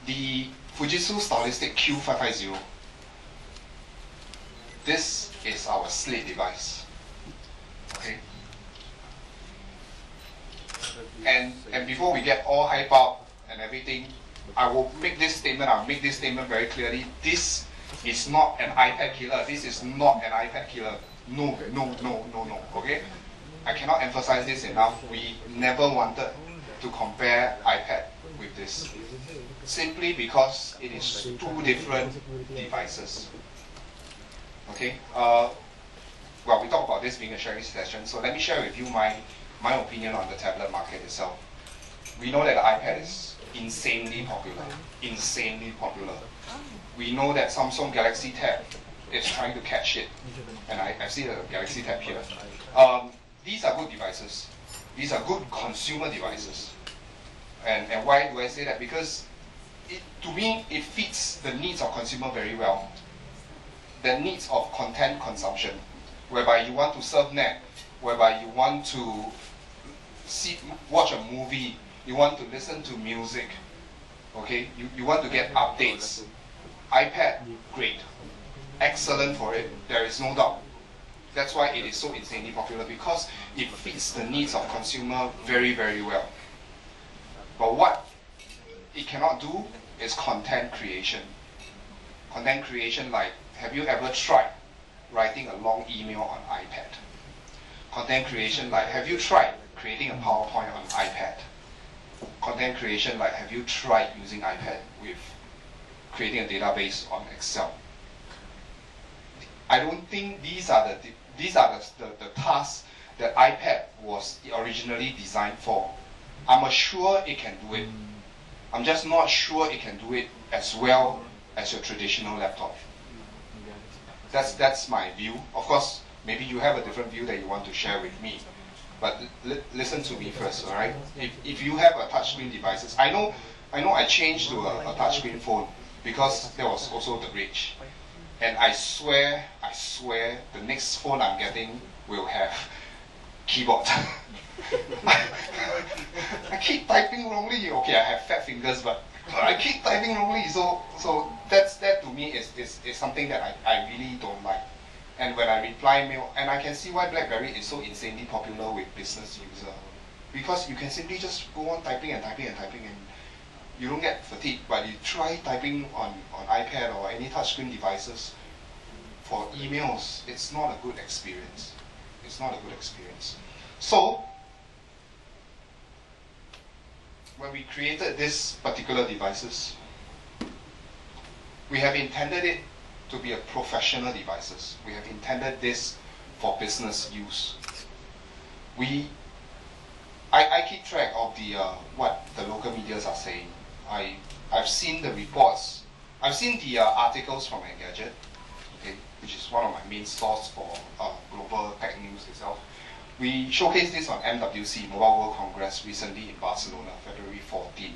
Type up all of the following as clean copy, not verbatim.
the Fujitsu Stylistic Q550. This is our slate device. Okay. And before we get all hype up and everything, I will make this statement. I'll make this statement very clearly. This is not an iPad killer. This is not an iPad killer. No, no, no, no, no. Okay. I cannot emphasize this enough. We never wanted to compare iPad with this, simply because it is two different devices. Okay. Well, we talk about this being a sharing session, so let me share with you my opinion on the tablet market itself. We know that the iPad is insanely popular. Insanely popular. We know that Samsung Galaxy Tab is trying to catch it, and I see the Galaxy Tab here. These are good devices. These are good consumer devices. And why do I say that? Because to me, it fits the needs of consumer very well. The needs of content consumption, whereby you want to surf net, whereby you want to watch a movie, you want to listen to music, okay? You want to get updates. iPad, great. Excellent for it, there is no doubt. That's why it is so insanely popular, because it fits the needs of consumer very, very well. But what it cannot do is content creation. Content creation, like, have you ever tried writing a long email on iPad? Content creation, like, have you tried creating a PowerPoint on iPad? Content creation, like, have you tried using iPad with creating a database on Excel? I don't think these are the tasks that iPad was originally designed for. I'm sure it can do it. I'm just not sure it can do it as well as your traditional laptop. That's my view. Of course, maybe you have a different view that you want to share with me. But listen to me first, all right? If you have a touchscreen devices, I know I changed to a touchscreen phone because there was also the rage. And I swear, the next phone I'm getting will have keyboard. I keep typing wrongly. Okay, I have fat fingers, but I keep typing wrongly. So that to me is something that I really don't like. And when I reply mail, and I can see why BlackBerry is so insanely popular with business user, because you can simply just go on typing and typing and typing, and you don't get fatigued. But you try typing on iPad or any touchscreen devices for emails, it's not a good experience. It's not a good experience. So when we created this particular devices, we have intended it to be a professional devices. We have intended this for business use. I keep track of the what the local medias are saying. I've seen the reports. I've seen the articles from Engadget, okay, which is one of my main sources for global tech news itself. We showcased this on MWC, Mobile World Congress, recently in Barcelona, February 14.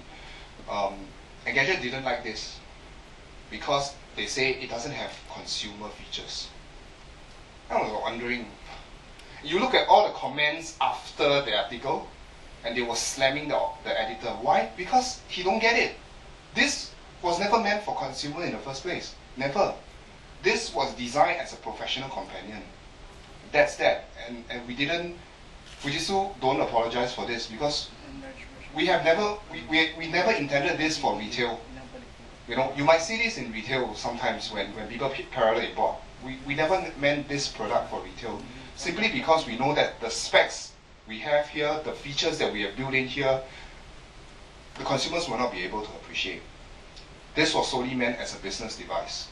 Engadget didn't like this because they say it doesn't have consumer features. I was wondering, you look at all the comments after the article, and they were slamming the editor. Why? Because he don't get it. This was never meant for consumer in the first place. Never. This was designed as a professional companion. That's that. And we didn't, Fujitsu don't apologize for this, because we never intended this for retail. You know, you might see this in retail sometimes when people parallel import. We never meant this product for retail, simply because we know that the specs we have here, the features that we have built in here, the consumers will not be able to appreciate. This was solely meant as a business device.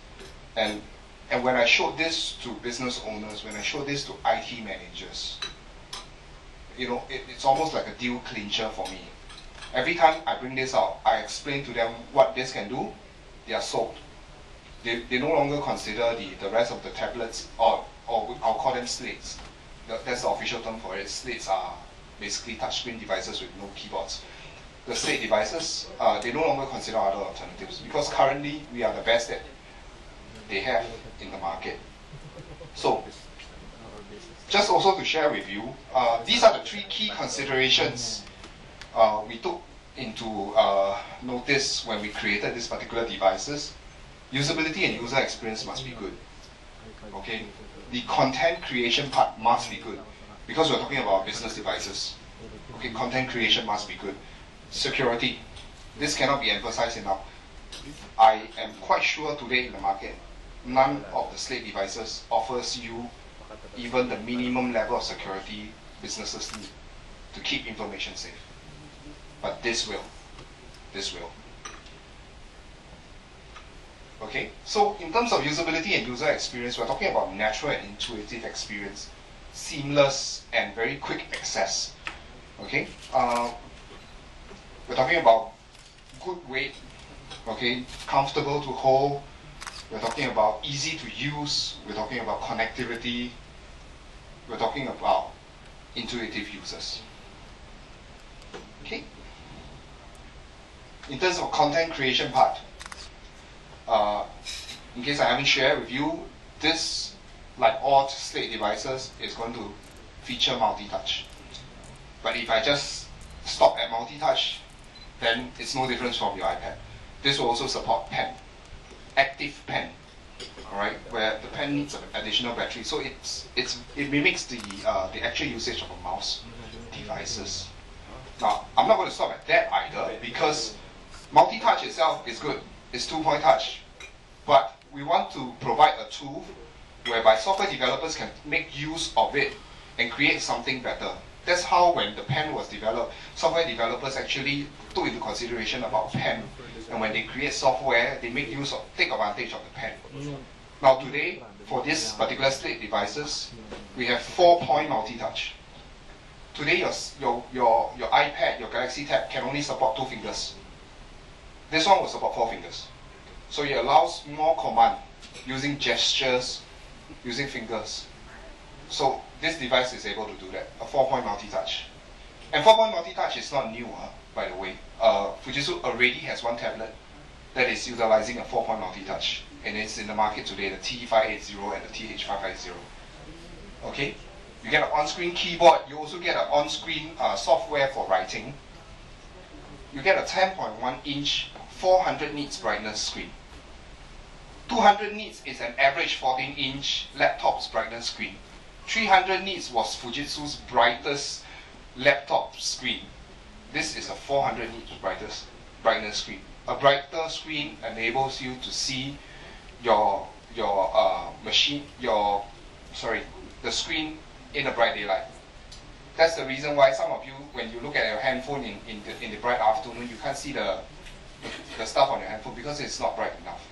And when I showed this to business owners, when I showed this to IT managers, you know, it's almost like a deal clincher for me. Every time I bring this out, I explain to them what this can do, they are sold. They no longer consider the rest of the tablets, or I'll call them slates. That's the official term for it. Slates are basically touchscreen devices with no keyboards. The slate devices, they no longer consider other alternatives, because currently we are the best that they have in the market. So, just also to share with you, these are the three key considerations we took into notice when we created these particular devices, usability and user experience must be good. Okay, the content creation part must be good because we're talking about business devices. Okay, content creation must be good. Security, this cannot be emphasized enough. I am quite sure today in the market, none of the Slate devices offers you even the minimum level of security businesses need to keep information safe. But this will. This will. Okay, so in terms of usability and user experience, we're talking about natural and intuitive experience, seamless and very quick access. Okay, we're talking about good weight, okay, comfortable to hold. We're talking about easy to use. We're talking about connectivity. We're talking about intuitive users. Okay. In terms of content creation part, in case I haven't shared with you, this, like all Slate devices, is going to feature multi-touch. But if I just stop at multi-touch, then it's no difference from your iPad. This will also support pen, active pen, all right, where the pen needs an additional battery. So it mimics the actual usage of a mouse devices. Now, I'm not going to stop at that either, because multi-touch itself is good. It's two-point touch. But we want to provide a tool whereby software developers can make use of it and create something better. That's how, when the pen was developed, software developers actually took into consideration about pen. And when they create software, they take advantage of the pen. Now today, for this particular Slate devices, we have 4-point multi-touch. Today, your iPad, your Galaxy Tab can only support 2 fingers. This one will support 4 fingers. So it allows more command using gestures, using fingers. So this device is able to do that, a 4-point multi-touch. And 4-point multi-touch is not new, by the way. Fujitsu already has one tablet that is utilizing a 4-point multi-touch. And it's in the market today, the T580 and the TH550. Okay? You get an on-screen keyboard. You also get an on-screen software for writing. You get a 10.1-inch 400 nits brightness screen. 200 nits is an average 14-inch laptop's brightness screen. 300 nits was Fujitsu's brightest laptop screen. This is a 400 nits brightness screen. A brighter screen enables you to see the screen in a bright daylight. That's the reason why some of you, when you look at your handphone in the bright afternoon, you can't see the stuff on your handphone because it's not bright enough.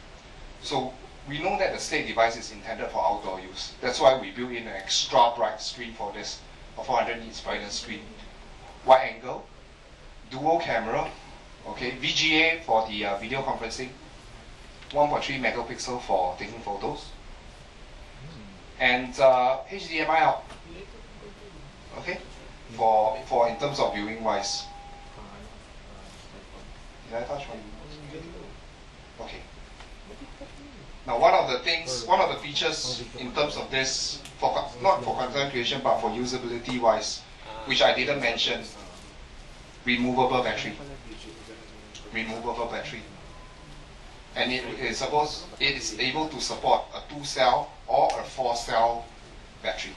So we know that the Slate device is intended for outdoor use. That's why we built in an extra bright screen for this, a 400 nits brightness screen. Wide angle, dual camera, okay, VGA for the video conferencing, 1.3 megapixel for taking photos, and HDMI out. Okay, for in terms of viewing wise. Did I touch one? Okay. Now, one of the features in terms of this, not for content creation but for usability wise, which I didn't mention, removable battery. Removable battery. And it is able to support a 2-cell or a 4-cell battery.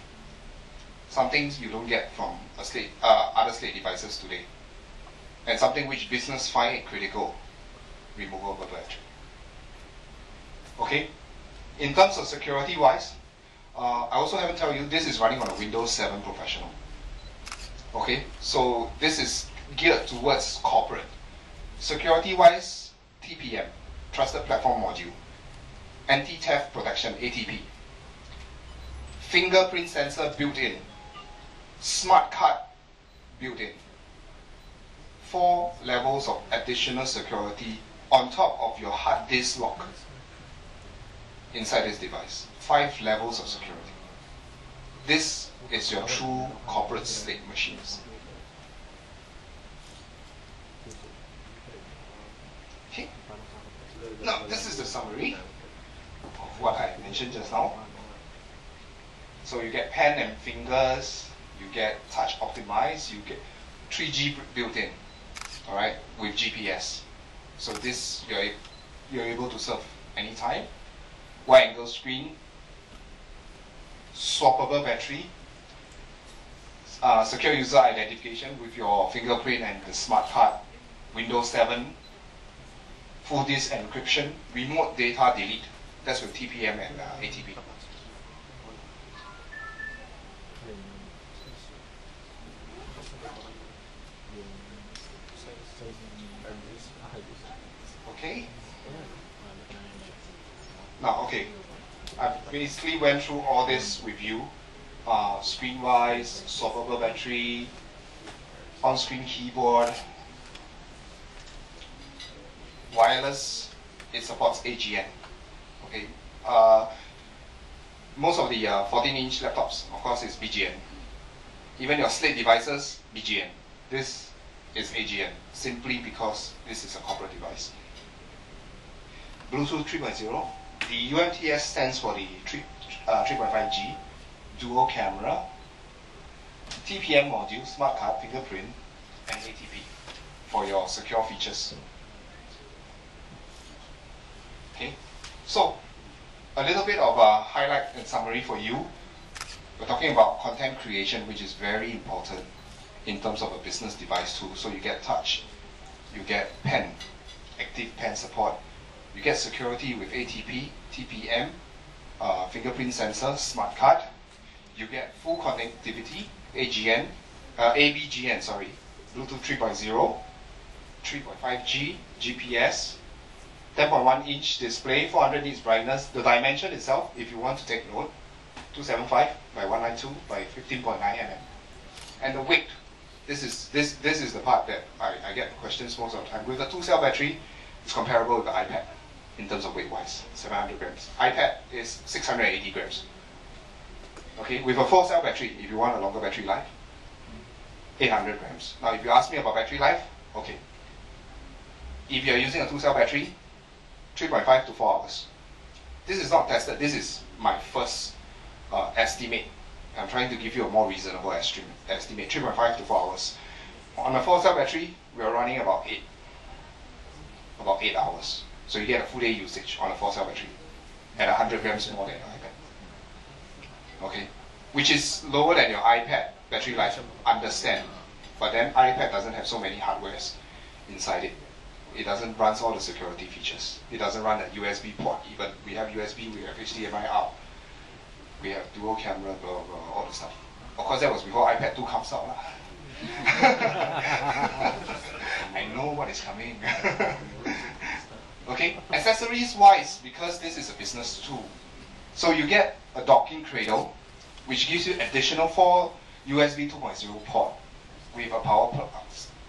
Something you don't get from other Slate devices today. And something which business find it critical, removable battery. Okay, in terms of security wise, I also haven't told you this is running on a Windows 7 Professional. Okay, so this is geared towards corporate. Security wise, TPM, Trusted Platform Module, Anti-Theft Protection, ATP, fingerprint sensor built in, smart card built in, 4 levels of additional security on top of your hard disk lock inside this device. 5 levels of security. This is your true corporate Slate machines. Okay. Now, this is the summary of what I mentioned just now. So you get pen and fingers, you get touch optimized, you get 3G built in. all right, with GPS. So this you're able to surf anytime. Wide angle screen, swappable battery, secure user identification with your fingerprint and the smart card, Windows 7, full disk encryption, remote data delete. That's with TPM and ATP. Okay. Now, okay, I basically went through all this with you. Screen-wise, swappable battery, on-screen keyboard, wireless. It supports AGN. Okay. Most of the 14-inch laptops, of course, is BGN. Even your slate devices, BGN. This is AGN, simply because this is a corporate device. Bluetooth 3.0. The UMTS stands for the 3.5G, dual camera, TPM module, smart card, fingerprint, and ATP for your secure features. Okay, so a little bit of a highlight and summary for you. We're talking about content creation, which is very important in terms of a business device too. So you get touch, you get pen, active pen support, you get security with ATP, TPM, fingerprint sensor, smart card. You get full connectivity, AGN, ABGN, sorry, Bluetooth 3.0, 3.5G, GPS, 10.1-inch display, 400 nits brightness. The dimension itself, if you want to take note, 275 by 192 by 15.9 mm. And the weight, this is the part that I get questions most of the time. With a 2-cell battery, it's comparable with the iPad in terms of weight-wise, 700 grams. iPad is 680 grams. Okay, with a 4-cell battery, if you want a longer battery life, 800 grams. Now, if you ask me about battery life, okay. If you're using a 2-cell battery, 3.5 to 4 hours. This is not tested. This is my first estimate. I'm trying to give you a more reasonable estimate. 3.5 to 4 hours. On a 4-cell battery, we're running about 8 hours. So you get a full day usage on a 4-cell battery at 100 grams more than your iPad. Okay, which is lower than your iPad battery life, understand. But then iPad doesn't have so many hardwares inside it. It doesn't run all the security features. It doesn't run that USB port even. We have USB, we have HDMI out. We have dual camera, blah, blah, blah, all the stuff. Of course, that was before iPad 2 comes out. I know what is coming. Okay, accessories wise, because this is a business tool. So you get a docking cradle, which gives you additional 4 USB 2.0 port with a power plug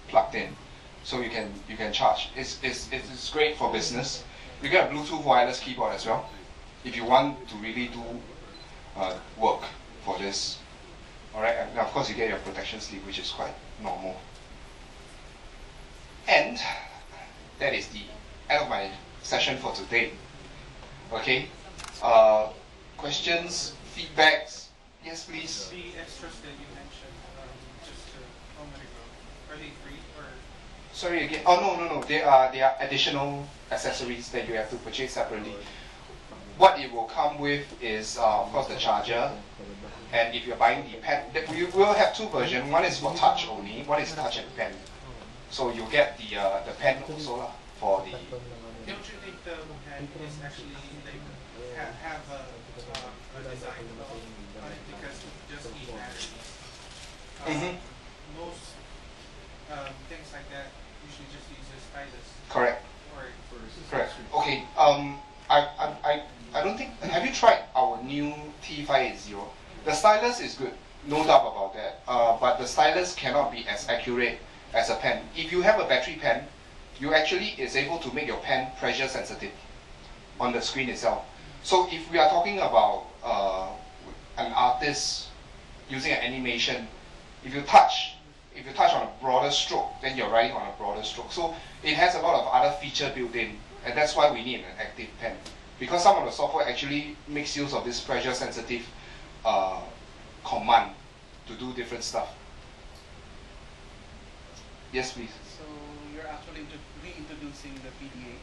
plugged in. So you can charge. It's great for business. You get a Bluetooth wireless keyboard as well, if you want to really do work for this. Alright, and of course you get your protection sleeve, which is quite normal. And that is the end of my session for today. Okay, questions, feedbacks? Yes, please. The extras that you mentioned just a moment ago, are they free or? Sorry again. Oh no. They are additional accessories that you have to purchase separately. What it will come with is, of course, the charger. And if you're buying the pen, we will have 2 versions. One is for touch only. One is touch and pen. So you get the pen also for the. Don't you think the pen is actually like have a design on it because just need batteries? Most things like that usually just uses stylus. Correct. Or Correct. Okay. I don't think. Have you tried our new T580? The stylus is good, no doubt about that. But the stylus cannot be as accurate as a pen. If you have a battery pen, you actually is able to make your pen pressure sensitive on the screen itself. So if we are talking about an artist using an animation, if you touch on a broader stroke, then you're writing on a broader stroke. So it has a lot of other feature built in, and that's why we need an active pen. Because some of the software actually makes use of this pressure sensitive command to do different stuff. Yes, please. So reintroducing the PDA